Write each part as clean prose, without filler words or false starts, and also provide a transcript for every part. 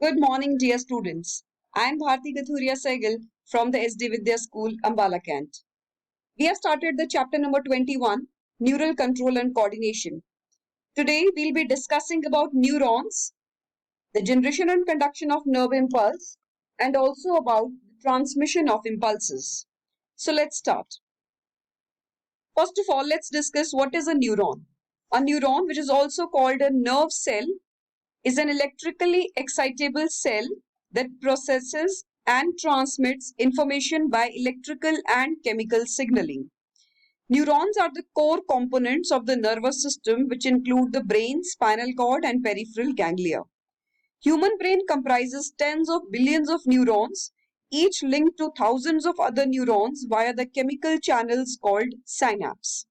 Good morning, dear students. I am Bharti Kathuria Sehgal from the SD Vidya School, Ambala Kent. We have started the chapter number 21, Neural Control and Coordination. Today, we'll be discussing about neurons, the generation and conduction of nerve impulse, and also about the transmission of impulses. So let's start. First of all, let's discuss what is a neuron. A neuron, which is also called a nerve cell, is an electrically excitable cell that processes and transmits information by electrical and chemical signaling. Neurons are the core components of the nervous system, which include the brain, spinal cord, and peripheral ganglia. Human brain comprises tens of billions of neurons, each linked to thousands of other neurons via the chemical channels called synapse.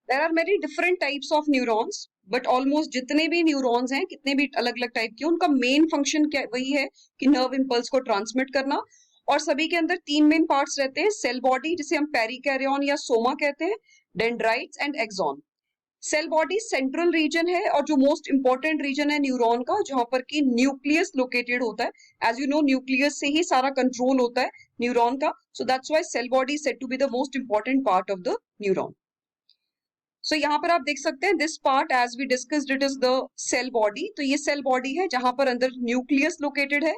There are many different types of neurons, but almost जितने भी neurons हैं, कितने भी अलग अलग type के, उनका main function क्या वही है कि नर्व इंपल्स को ट्रांसमिट करना. और सभी के अंदर तीन मेन पार्ट्स रहते हैं: सेल बॉडी, जिसे हम पेरिकैरियन या सोमा कहते हैं, dendrites and axon. Cell body central region है और जो मोस्ट इंपॉर्टेंट रीजन है न्यूरॉन का, जहां पर कि न्यूक्लियस लोकेटेड होता है. एज यू नो, न्यूक्लियस से ही सारा कंट्रोल होता है न्यूरॉन का. So that's why cell body is said to be the most important part of the neuron. So यहाँ पर आप देख सकते हैं, this part as we discussed it is the cell body. तो ये सेल बॉडी है जहां पर अंदर न्यूक्लियस लोकेटेड है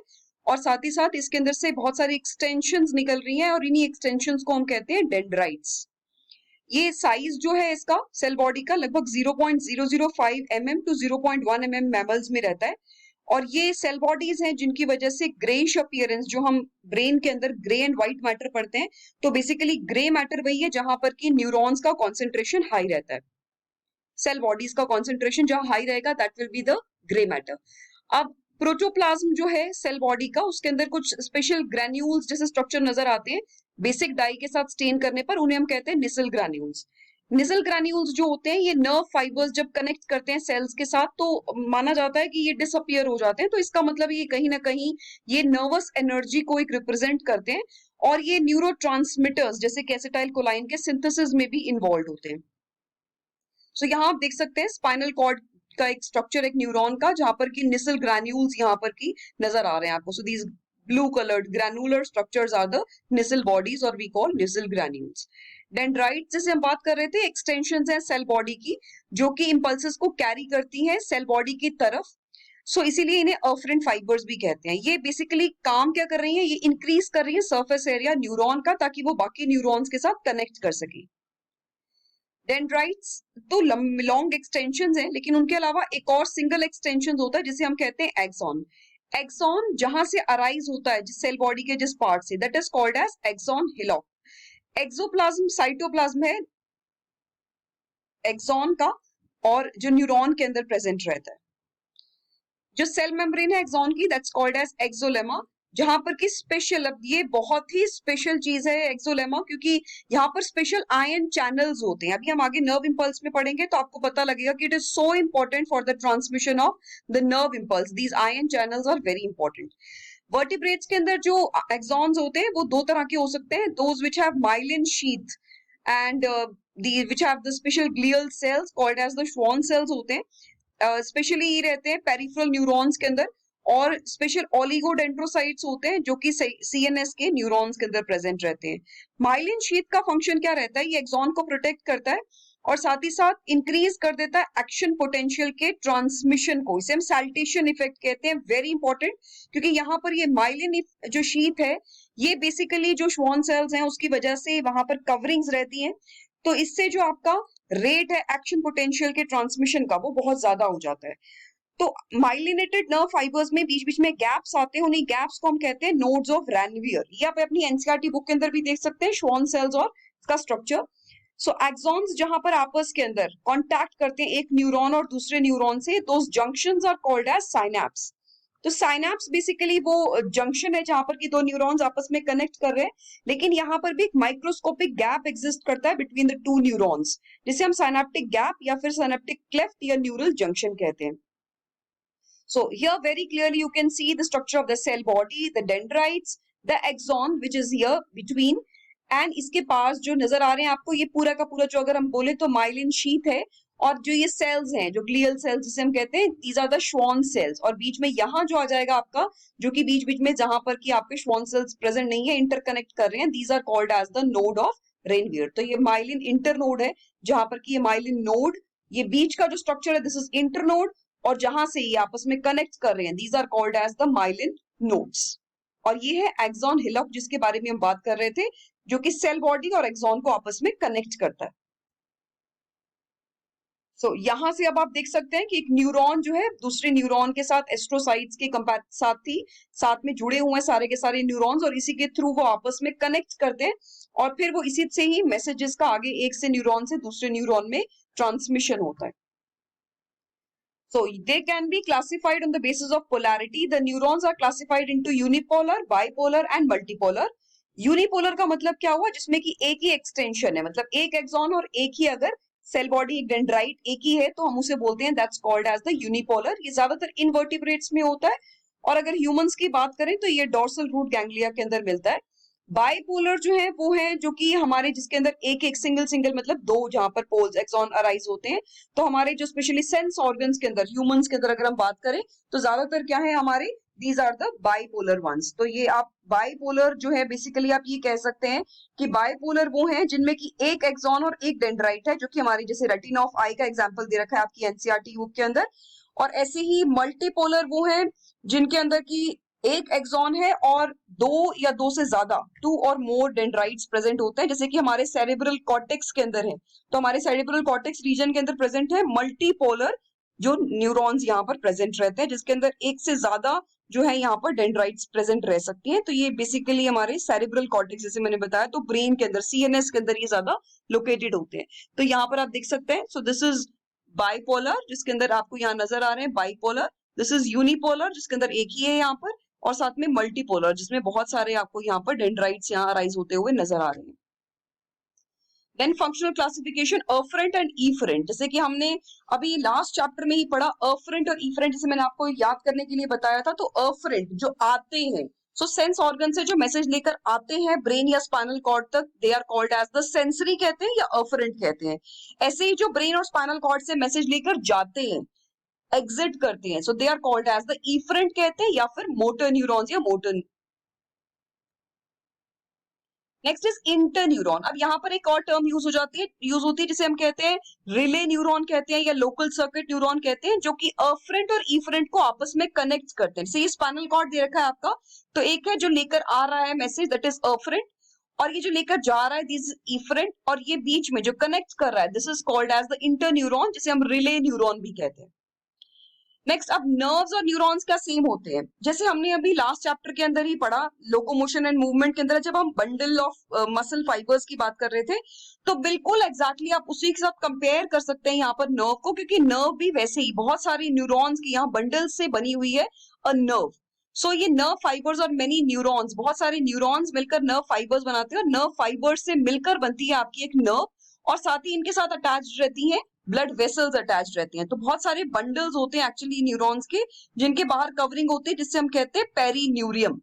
और साथ ही साथ इसके अंदर से बहुत सारी एक्सटेंशंस निकल रही हैं और इन्हीं एक्सटेंशंस को हम कहते हैं डेंड्राइट्स. ये साइज जो है इसका सेल बॉडी का लगभग 0.005 mm टू 0.1 mm मैमल्स में रहता है. और ये सेल बॉडीज हैं जिनकी वजह से ग्रेइश अपीयरेंस, जो हम ब्रेन के अंदर ग्रे एंड व्हाइट मैटर पढ़ते हैं, तो बेसिकली ग्रे मैटर वही है जहां पर कि न्यूरॉन्स का कॉन्सेंट्रेशन हाई रहता है. सेल बॉडीज का कॉन्सेंट्रेशन जहां हाई रहेगा that will be the grey matter. अब प्रोटोप्लाज्म जो है सेल बॉडी का, उसके अंदर कुछ स्पेशल ग्रैन्यूल्स जैसे स्ट्रक्चर नजर आते हैं बेसिक डाई के साथ स्टेन करने पर, उन्हें हम कहते हैं निसल ग्रैन्यूल्स. निसल ग्रैन्यूल्स जो होते हैं ये नर्व फाइबर्स जब कनेक्ट करते हैं सेल्स के साथ तो माना जाता है कि ये डिसअपियर हो जाते हैं. तो इसका मतलब ये कहीं ना कहीं ये नर्वस एनर्जी को एक रिप्रेजेंट करते हैं और ये न्यूरोट्रांसमिटर्स जैसे एसिटाइल कोलाइन के सिंथेसिस में भी इन्वॉल्व होते हैं. सो यहाँ आप देख सकते हैं स्पाइनल कॉर्ड का एक स्ट्रक्चर, एक न्यूरॉन का, जहां पर की निसल ग्रैन्यूल्स यहाँ पर की नजर आ रहे हैं आपको. So these blue coloured granular structures are the Nissl bodies और we call Nissl granules. Dendrites जैसे हम बात कर रहे थे, एक्सटेंशंस हैं सेल बॉडी की जो कि इंपल्सेस को कैरी करती हैं सेल बॉडी की तरफ. सो इसीलिए इन्हें अफरेंट फाइबर्स भी कहते हैं. ये बेसिकली काम क्या कर रही है, ये इंक्रीज कर रही है सरफेस एरिया न्यूरॉन का ताकि वो बाकी न्यूरॉन्स के साथ कनेक्ट कर सके. डेंड्राइट्स तो लॉन्ग एक्सटेंशंस हैं, लेकिन उनके अलावा एक और सिंगल एक्सटेंशन होता है जिसे हम कहते हैं एक्सॉन. एक्सॉन जहां से अराइज होता है जिस सेल बॉडी के जिस पार्ट से, that is called as axon hillock. Axoplasm cytoplasm है एक्सॉन का और जो न्यूरॉन के अंदर प्रेजेंट रहता है. जो सेल मेम्ब्रेन है एक्सॉन की, दैट्स कॉल्ड एज एक्सोलेमा. जहां पर की स्पेशल, अब ये बहुत ही स्पेशल चीज है एक्सोलेमा, क्योंकि यहाँ पर स्पेशल आयन चैनल्स होते हैं. अभी हम आगे नर्व इंपल्स में पढ़ेंगे तो आपको पता लगेगा कि it is so important for the transmission of the nerve impulse. These ion channels are very important. Vertebrates के अंदर जो एक्सॉन्स होते हैं वो दो तरह के हो सकते हैं: those which have myelin sheath and which have the special glial cells called as the Schwann cells होते हैं. स्पेशली ये रहते हैं पेरिफेरल न्यूरॉन्स के अंदर. और स्पेशल ओलिगोडेंड्रोसाइट्स होते हैं जो कि सीएनएस के न्यूरॉन्स के अंदर प्रेजेंट रहते हैं. माइलिन शीथ का फंक्शन क्या रहता है, ये एक्सॉन को प्रोटेक्ट करता है और साथ ही साथ इंक्रीज कर देता है एक्शन पोटेंशियल के ट्रांसमिशन को. इसे हम सैल्टेशन इफेक्ट कहते हैं. वेरी इंपॉर्टेंट, क्योंकि यहाँ पर ये माइलिन जो शीथ है ये बेसिकली जो श्वान सेल्स हैं उसकी वजह से वहां पर कवरिंग्स रहती हैं. तो इससे जो आपका रेट है एक्शन पोटेंशियल के ट्रांसमिशन का वो बहुत ज्यादा हो जाता है. तो माइलिनेटेड नर्व फाइबर्स में बीच बीच में गैप्स आते हैं, उन्हीं गैप्स को हम कहते हैं नोड्स ऑफ रैनवियर. ये आप अपनी एनसीईआरटी बुक के अंदर भी देख सकते हैं श्वान सेल्स और इसका स्ट्रक्चर. सो एक्सॉन्स जहां पर आपस के अंदर कांटेक्ट करते हैं एक न्यूरॉन और दूसरे न्यूरॉन से, those junctions are called as synapse. तो साइनैप्स बेसिकली वो जंक्शन है जहां पर कि दो न्यूरॉन्स आपस में कनेक्ट कर रहे हैं, लेकिन यहाँ पर भी एक माइक्रोस्कोपिक गैप एग्जिस्ट करता है बिटवीन द टू न्यूरॉन्स, जिसे हम साइनेप्टिक गैप या फिर साइनेप्टिक क्लेफ्ट या न्यूरल जंक्शन कहते हैं. So here very clearly you can see the structure of the cell body, the dendrites, the axon which is here between, and इसके पास जो नजर आ रहे हैं आपको ये पूरा का पूरा जो अगर हम बोले तो माइलिन शीथ है और जो ये सेल्स हैं, जो ग्लियल सेल्स जिसे हम कहते हैं, these are the Schwann cells. और बीच में यहाँ जो आ जाएगा आपका, जो कि बीच बीच में जहां पर कि आपके श्वान सेल्स प्रेजेंट नहीं है, इंटरकनेक्ट कर रहे हैं, these are called as the node of Ranvier. तो ये माइलिन इंटरनोड है, जहां पर कि ये माइलिन नोड, ये बीच का जो स्ट्रक्चर है दिस इज इंटरनोड, और जहां से ये आपस में कनेक्ट कर रहे हैं, these are called as the myelin nodes. और ये है एक्सॉन हिलॉक, जिसके बारे में हम बात कर रहे थे, जो कि सेल बॉडी और एक्सॉन को आपस में कनेक्ट करता है। यहां से अब आप देख सकते हैं कि एक न्यूरॉन जो है दूसरे न्यूरॉन के साथ एस्ट्रोसाइट्स के साथ में जुड़े हुए हैं सारे के सारे न्यूरॉन्स, और इसी के थ्रू वो आपस में कनेक्ट करते हैं, और फिर वो इसी से ही मैसेजेस का आगे एक से न्यूरॉन से दूसरे न्यूरॉन में ट्रांसमिशन होता है। So they can be classified on the basis of polarity. The neurons are classified into unipolar, bipolar and multipolar. Unipolar का मतलब क्या हुआ, जिसमें कि एक ही एक्सटेंशन है, मतलब एक एक्सॉन और एक ही अगर सेल बॉडी, एक डेंड्राइट एक ही है, तो हम उसे बोलते हैं that's called as the unipolar. ये ज्यादातर इनवर्टिब्रेट्स में होता है, और अगर ह्यूमंस की बात करें तो ये डोर्सल रूट गैंग्लिया के अंदर मिलता है। बाइपोलर जो है वो है जो कि हमारे जिसके अंदर एक एक सिंगल मतलब दो जहां पर पोल्स एक्सॉन अराइज होते हैं। तो हमारे जो स्पेशली सेंस ऑर्गन्स के अंदर, ह्यूमंस के अंदर अगर हम बात करें तो ज्यादातर क्या है हमारे, these are the bipolar ones. तो ये आप बाइपोलर जो है बेसिकली आप ये कह सकते हैं कि बाइपोलर वो हैं जिनमें की एक एक्सॉन और एक डेंड्राइट है, जो कि हमारी जैसे रेटिना ऑफ आई का एग्जांपल दे रखा है आपकी एनसीईआरटी बुक के अंदर। और ऐसे ही मल्टीपोलर वो हैं जिनके अंदर की एक एक्सॉन है और दो या दो से ज्यादा, टू और मोर डेंड्राइट्स प्रेजेंट होते हैं, जैसे कि हमारे सेरेब्रल कॉर्टेक्स के अंदर है। तो हमारे सेरेब्रल कॉर्टेक्स रीजन के अंदर प्रेजेंट है मल्टीपोलर जो न्यूरॉन्स यहाँ पर प्रेजेंट रहते हैं, जिसके अंदर एक से ज्यादा जो है यहाँ पर डेंड्राइट्स प्रेजेंट रह सकती हैं। तो ये बेसिकली हमारे सेरेब्रल कॉर्टेक्स, जैसे मैंने बताया, तो ब्रेन के अंदर, सीएनएस के अंदर ये ज्यादा लोकेटेड होते हैं। तो यहाँ पर आप देख सकते हैं, सो दिस इज बाइपोलर, जिसके अंदर आपको यहाँ नजर आ रहे हैं बाइपोलर। दिस इज यूनिपोलर, जिसके अंदर एक ही है यहाँ पर, और साथ में मल्टीपोलर, जिसमें बहुत सारे आपको यहाँ पर डेंड्राइट्स यहाँ अराइज होते हुए नजर आ रहे हैं। Then functional classification, afferent and efferent, जैसे कि हमने अभी लास्ट चैप्टर में ही पढ़ा अफरेंट और इफरेंट, जैसे मैंने आपको याद करने के लिए बताया था। तो अफरेंट जो आते हैं, सो सेंस ऑर्गन से जो मैसेज लेकर आते हैं ब्रेन या स्पाइनल कॉर्ड तक, they are called as the sensory कहते हैं या अफरेंट कहते हैं। ऐसे ही जो ब्रेन और स्पाइनल कॉर्ड से मैसेज लेकर जाते हैं, एग्जिट करते हैं, so they are called as the efferent कहते हैं, या फिर मोटर न्यूरॉन्स या मोटर। Next is interneuron. अब यहाँ पर एक और टर्म यूज होती है जिसे हम कहते हैं रिले न्यूरॉन कहते हैं या लोकल सर्किट न्यूरॉन कहते हैं, जो कि अफरेंट और इफरेंट को आपस में कनेक्ट करते हैं। जैसे ये स्पाइनल कॉर्ड दे रखा है आपका, तो एक है जो लेकर आ रहा है मैसेज, दैट इज अफरेंट, और ये जो लेकर जा रहा है दिस इज इफरेंट, और ये बीच में जो कनेक्ट कर रहा है this is called as the interneuron, जिसे हम रिले न्यूरॉन भी कहते हैं। नेक्स्ट, अब नर्व्स और न्यूरॉन्स क्या सेम होते हैं, जैसे हमने अभी लास्ट चैप्टर के अंदर ही पढ़ा लोकोमोशन एंड मूवमेंट के अंदर, जब हम बंडल ऑफ मसल फाइबर्स की बात कर रहे थे, तो बिल्कुल एग्जैक्टली आप उसी के साथ कंपेयर कर सकते हैं यहाँ पर नर्व को, क्योंकि नर्व भी वैसे ही बहुत सारी न्यूरॉन्स की यहाँ बंडल्स से बनी हुई है अ नर्व। सो ये नर्व फाइबर्स और मेनी न्यूरॉन्स, बहुत सारे न्यूरॉन्स मिलकर नर्व फाइबर्स बनाते हैं, और नर्व फाइबर्स से मिलकर बनती है आपकी एक नर्व, और साथ ही इनके साथ अटैच रहती हैं ब्लड वेसल्स अटैच रहती हैं। तो बहुत सारे बंडल्स होते हैं एक्चुअली न्यूरॉन्स के, जिनके बाहर कवरिंग होती है, जिससे हम कहते हैं पेरीन्यूरियम।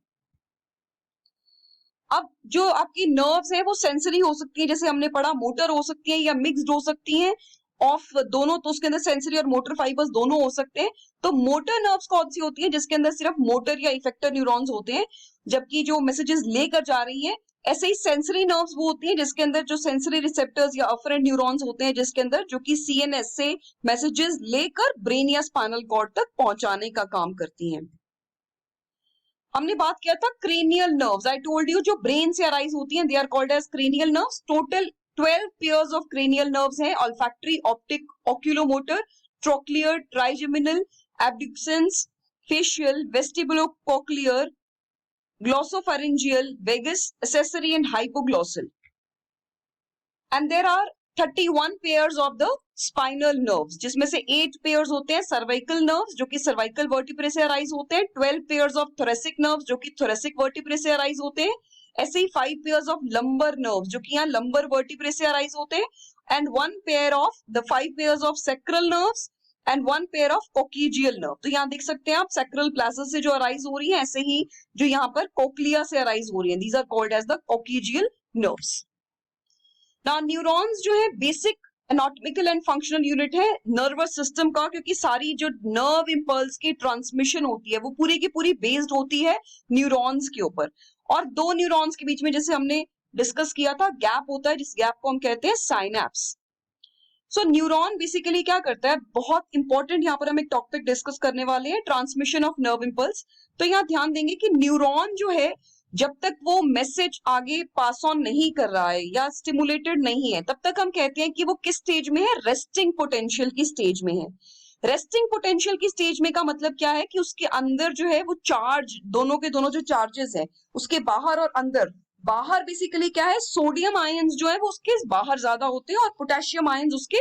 अब जो आपकी नर्व्स है वो सेंसरी हो सकती है, जैसे हमने पढ़ा, मोटर हो सकती है या मिक्स्ड हो सकती हैं ऑफ दोनों, तो उसके अंदर सेंसरी और मोटर फाइबर्स दोनों हो सकते हैं। तो मोटर नर्व्स कौन सी होती है, जिसके अंदर सिर्फ मोटर या इफेक्टर न्यूरॉन्स होते हैं, जबकि जो मैसेजेस लेकर जा रही हैं। ऐसे ही सेंसरी नर्व्स वो होती हैं जिसके अंदर जो सेंसरी रिसेप्टर्स या अफरेंट न्यूरॉन्स होते हैं, जिसके अंदर जो कि सीएनएस से मैसेजेस लेकर ब्रेन या स्पाइनल कॉर्ड तक पहुंचाने का काम करती हैं। हमने बात किया था cranial nerves, I told you जो ब्रेन से अराइज होती हैं, they are called as cranial nerves. Total 12 pairs of cranial nerves हैं, olfactory, optic, oculomotor, trochlear, trigeminal, abducens, facial, vestibulocochlear, glossopharyngeal, vagus, accessory and hypoglossal. And there are 31 pairs of the spinal nerves, जिसमें से 8 pairs होते हैं cervical nerves, जो कि cervical vertebrae से arise होते हैं, 12 pairs of thoracic nerves, जो कि thoracic vertebrae से arise होते हैं, ऐसे ही 5 pairs of lumbar nerves, जो कि यहाँ lumbar vertebrae से arise होते हैं, and 1 pair of the 5 pairs of sacral nerves and 1 pair of coccygeal nerve. तो यहाँ देख सकते हैं आप सैक्रल प्लेक्सस से जो अराइज हो रही है, ऐसे ही जो यहाँ पर कोक्लिया से अराइज हो रही है, these are called as the coccygeal nerves. Now neurons जो है basic anatomical and functional unit है नर्वस सिस्टम का, क्योंकि सारी जो नर्व इंपल्स की ट्रांसमिशन होती है वो पूरी की पूरी बेस्ड होती है न्यूरॉन्स के ऊपर। और दो न्यूरॉन्स के बीच में जैसे हमने डिस्कस किया था गैप होता है, जिस गैप को हम कहते हैं साइनैप्स। सो न्यूरॉन बेसिकली क्या करता है, बहुत इंपॉर्टेंट यहाँ पर हम एक टॉपिक डिस्कस करने वाले हैं, ट्रांसमिशन ऑफ नर्व इंपल्स। तो यहाँ ध्यान देंगे कि न्यूरॉन जो है जब तक वो मैसेज आगे पास ऑन नहीं कर रहा है या स्टिमुलेटेड नहीं है, तब तक हम कहते हैं कि वो किस स्टेज में है, रेस्टिंग पोटेंशियल की स्टेज में है। रेस्टिंग पोटेंशियल की स्टेज में का मतलब क्या है कि उसके अंदर जो है वो चार्ज, दोनों के दोनों जो चार्जेस हैं उसके बाहर और अंदर, बाहर बेसिकली क्या है, सोडियम आयंस जो है वो उसके बाहर ज्यादा होते हैं और पोटेशियम आयंस उसके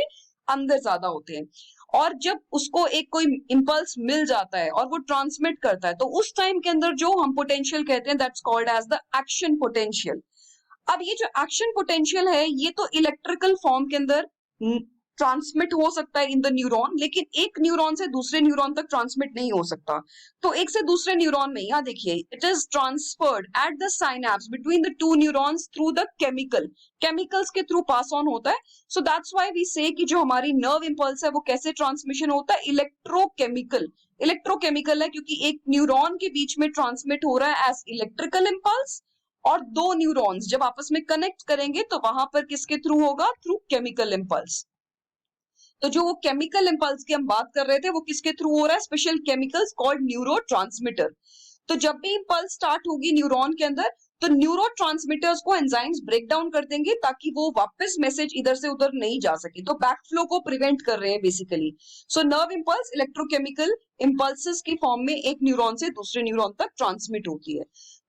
अंदर ज्यादा होते हैं। और जब उसको एक कोई इंपल्स मिल जाता है और वो ट्रांसमिट करता है तो उस टाइम के अंदर जो हम पोटेंशियल कहते हैं that's called as the action potential. अब ये जो एक्शन पोटेंशियल है ये तो इलेक्ट्रिकल फॉर्म के अंदर ट्रांसमिट हो सकता है इन द न्यूरॉन, लेकिन एक न्यूरॉन से दूसरे न्यूरॉन तक ट्रांसमिट नहीं हो सकता। तो एक से दूसरे न्यूरॉन में, यहाँ देखिए, it is transferred at the synapse between the two neurons through the chemicals के थ्रू पास ऑन होता है। सो दैट्स व्हाई वी से कि जो हमारी नर्व इंपल्स है वो कैसे ट्रांसमिशन होता है, इलेक्ट्रोकेमिकल है, क्योंकि एक न्यूरॉन के बीच में ट्रांसमिट हो रहा है एज इलेक्ट्रिकल इंपल्स, और दो न्यूरॉन्स जब आपस में कनेक्ट करेंगे तो वहां पर किसके थ्रू होगा, थ्रू केमिकल इंपल्स। तो जो वो केमिकल इंपल्स की हम बात कर रहे थे वो किसके थ्रू हो रहा है, स्पेशल केमिकल्स कॉल्ड न्यूरोट्रांसमीटर। तो जब भी इंपल्स स्टार्ट होगी न्यूरॉन के अंदर तो न्यूरोट्रांसमीटर्स को एंजाइम्स ब्रेक डाउन कर देंगे ताकि वो वापस मैसेज इधर से उधर नहीं जा सके, तो बैकफ्लो को प्रिवेंट कर रहे हैं basically. So nerve impulse electrochemical impulses की फॉर्म में एक न्यूरॉन से दूसरे न्यूरॉन तक ट्रांसमिट होती है।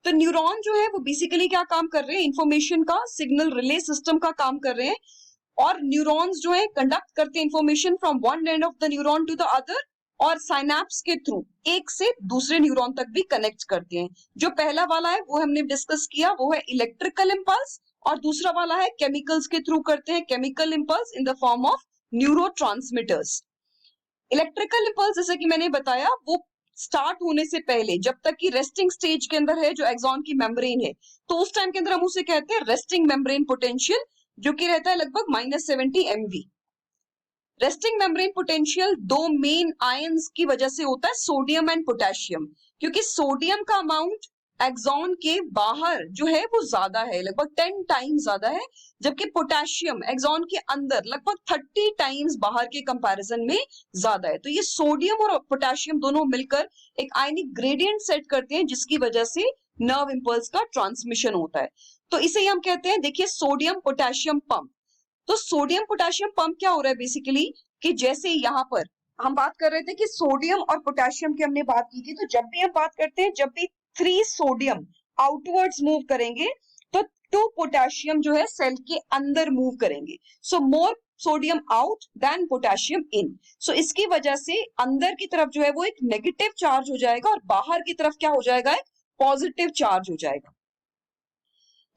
तो न्यूरॉन जो है वो बेसिकली क्या काम कर रहे हैं, इंफॉर्मेशन का सिग्नल रिले सिस्टम का काम कर रहे हैं, और न्यूरॉन्स जो है कंडक्ट करते हैं information from one end of the neuron to the other, और साइनैप्स के थ्रू एक से दूसरे न्यूरॉन तक भी कनेक्ट करते हैं। जो पहला वाला है वो हमने डिस्कस किया, वो है इलेक्ट्रिकल इंपल्स, और दूसरा वाला है केमिकल्स के थ्रू करते हैं, chemical impulse in the form of neurotransmitters. Electrical impulse जैसे कि मैंने बताया वो स्टार्ट होने से पहले जब तक कि रेस्टिंग स्टेज के अंदर है जो एक्सॉन की मेम्ब्रेन है, तो उस टाइम के अंदर हम उसे कहते हैं रेस्टिंग मेम्ब्रेन पोटेंशियल, जो कि रहता है लगभग -70 MV। रेस्टिंग मेम्ब्रेन पोटेंशियल दो मेन आयंस की वजह से होता है, सोडियम एंड पोटेशियम, क्योंकि सोडियम का अमाउंट एक्सॉन के बाहर जो है वो ज्यादा है, लगभग 10 टाइम्स ज्यादा है, जबकि पोटेशियम एक्सॉन के अंदर लगभग 30 टाइम्स बाहर के कंपैरिजन में ज्यादा है। तो ये सोडियम और पोटेशियम दोनों मिलकर एक आयनिक ग्रेडियंट सेट करते हैं जिसकी वजह से नर्व इंपल्स का ट्रांसमिशन होता है। तो इसे हम कहते हैं, देखिए, सोडियम पोटेशियम पंप। तो सोडियम पोटेशियम पंप क्या हो रहा है बेसिकली कि जैसे यहाँ पर हम बात कर रहे थे कि सोडियम और पोटेशियम की हमने बात की थी, तो जब भी हम बात करते हैं, जब भी 3 सोडियम आउटवर्ड्स मूव करेंगे तो 2 पोटेशियम जो है सेल के अंदर मूव करेंगे। सो मोर सोडियम आउट देन पोटेशियम इन। सो इसकी वजह से अंदर की तरफ जो है वो एक नेगेटिव चार्ज हो जाएगा और बाहर की तरफ क्या हो जाएगा, एक पॉजिटिव चार्ज हो जाएगा।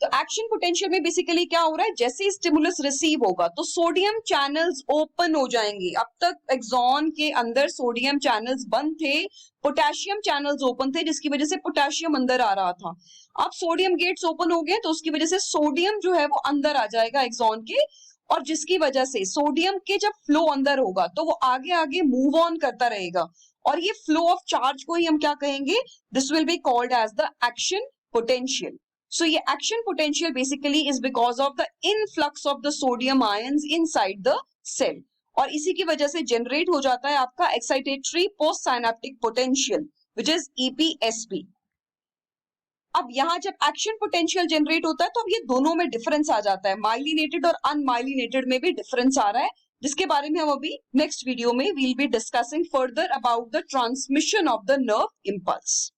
तो एक्शन पोटेंशियल में बेसिकली क्या हो रहा है, जैसे ही स्टिमुलस रिसीव होगा तो सोडियम चैनल्स ओपन हो जाएंगे। अब तक एक्सॉन के अंदर सोडियम चैनल्स बंद थे, पोटेशियम चैनल्स ओपन थे, जिसकी वजह से पोटेशियम अंदर आ रहा था। अब सोडियम गेट्स ओपन हो गए तो उसकी वजह से सोडियम जो है वो अंदर आ जाएगा एक्सॉन के, और जिसकी वजह से सोडियम के जब फ्लो अंदर होगा तो वो आगे आगे मूव ऑन करता रहेगा, और ये फ्लो ऑफ चार्ज को ही हम क्या कहेंगे, this will be called as the action potential. So ये action potential basically is because of the influx of the sodium ions inside the cell, और इसी की वजह से जनरेट हो जाता है आपका excitatory post synaptic potential which is EPSP। अब यहाँ जब एक्शन पोटेंशियल जनरेट होता है तो अब ये दोनों में डिफरेंस आ जाता है, माइलिनेटेड और अनमाइलिनेटेड में भी डिफरेंस आ रहा है, जिसके बारे में हम अभी नेक्स्ट वीडियो में we'll be discussing further about the transmission of the nerve impulse.